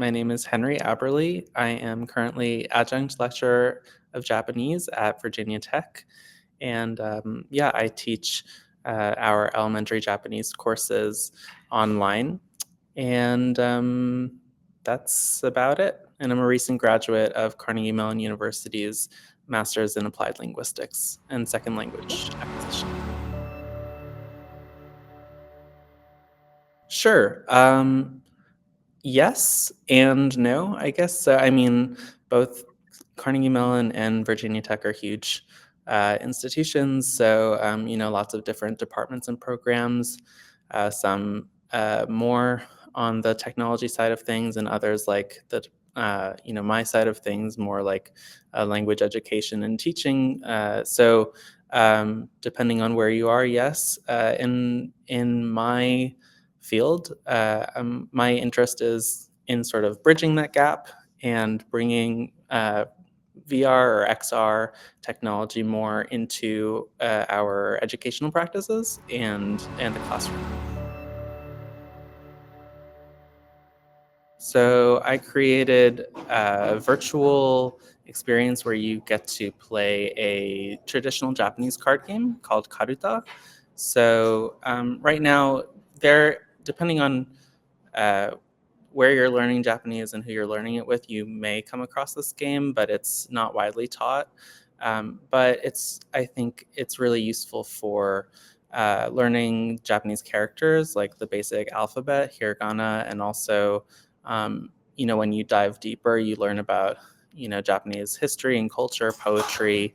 My name is Henry Aberle. I am currently adjunct lecturer of Japanese at Virginia Tech. And yeah, I teach our elementary Japanese courses online. And that's about it. And I'm a recent graduate of Carnegie Mellon University's Master's in Applied Linguistics and Second Language Acquisition. Sure. Yes and no, I guess. So, I mean, both Carnegie Mellon and Virginia Tech are huge institutions. So, lots of different departments and programs, some more on the technology side of things, and others like my side of things, more like language education and teaching. Depending on where you are, yes. In my field. My interest is in sort of bridging that gap and bringing VR or XR technology more into our educational practices and the classroom. So I created a virtual experience where you get to play a traditional Japanese card game called Karuta. So right now, depending on uh, where you're learning Japanese and who you're learning it with, you may come across this game, but it's not widely taught. But I think it's really useful for learning Japanese characters, like the basic alphabet, hiragana, and also, when you dive deeper, you learn about, Japanese history and culture, poetry.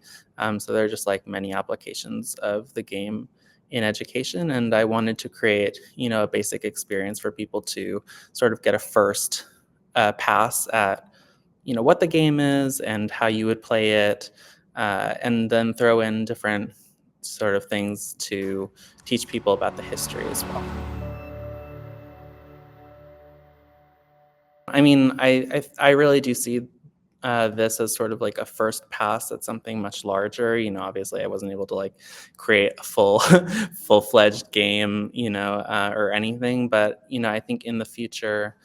So there are just like many applications of the game in education, and I wanted to create, a basic experience for people to sort of get a first pass at, what the game is and how you would play it, and then throw in different sort of things to teach people about the history as well. I mean, I really do see this as sort of like a first pass at something much larger. Obviously, I wasn't able to like create a full full fledged game, or anything. But I think in the future,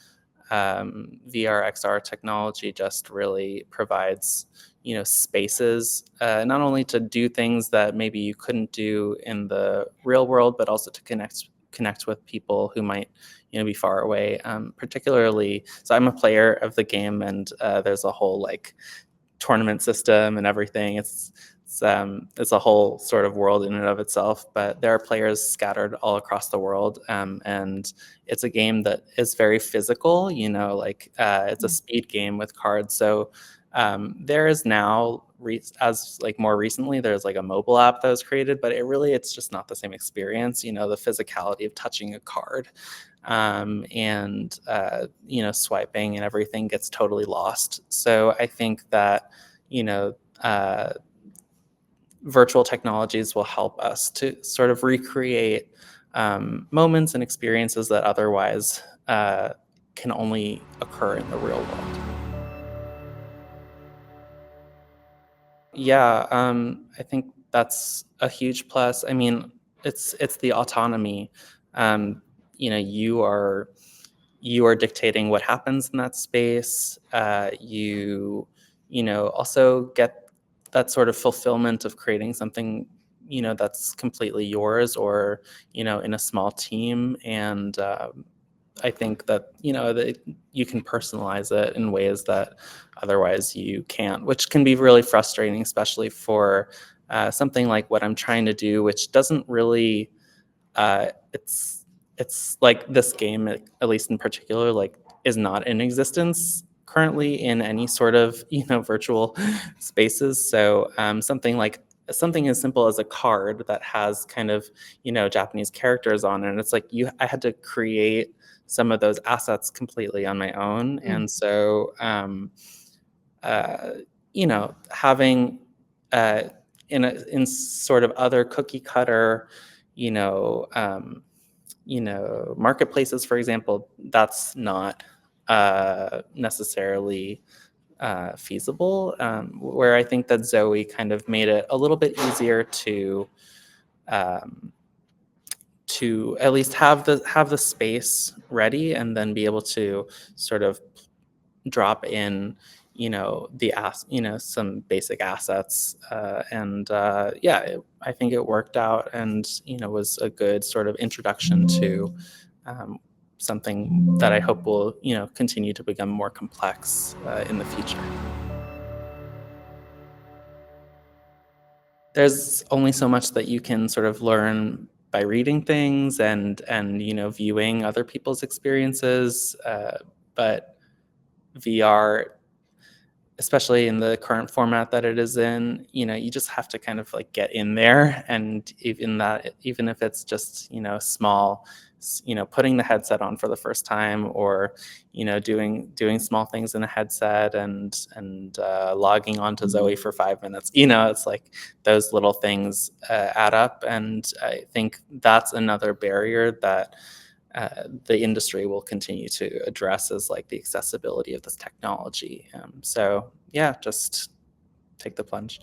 VR XR technology just really provides spaces, not only to do things that maybe you couldn't do in the real world, but also to connect with people who might be far away. Particularly, so I'm a player of the game, and there's a whole like tournament system and everything. It's a whole sort of world in and of itself, but there are players scattered all across the world, and it's a game that is very physical. It's a speed game with cards. So there is now, as like more recently, there's like a mobile app that was created, but it's just not the same experience. The physicality of touching a card, and swiping and everything gets totally lost. So I think that you know. Virtual technologies will help us to sort of recreate moments and experiences that otherwise can only occur in the real world. Yeah, I think that's a huge plus. I mean, it's the autonomy. Um, you are dictating what happens in that space. You also get that sort of fulfillment of creating something that's completely yours, or in a small team. And I think that that you can personalize it in ways that otherwise you can't, which can be really frustrating, especially for something like what I'm trying to do, which doesn't really uh, it's it's like this game, at least in particular, like is not in existence currently in any sort of virtual spaces. So something as simple as a card that has kind of Japanese characters on it, and it's like I had to create some of those assets completely on my own. And so uh, having uh, in sort of other cookie cutter, you know, um, marketplaces, for example, that's not necessarily feasible. Where I think that Zoe kind of made it a little bit easier um, to at least have the space ready, and then be able to sort of drop in, some basic assets, and yeah, I think it worked out, and was a good sort of introduction to um, something that I hope will continue to become more complex in the future. There's only so much that you can sort of learn by reading things and viewing other people's experiences, but VR, especially in the current format that it is in, you just have to kind of like get in there. And even if it's just, small, putting the headset on for the first time, or, doing small things in a headset, and logging on to Zoe for 5 minutes, it's like those little things add up. And I think that's another barrier that the industry will continue to address, is like the accessibility of this technology. So yeah, just take the plunge.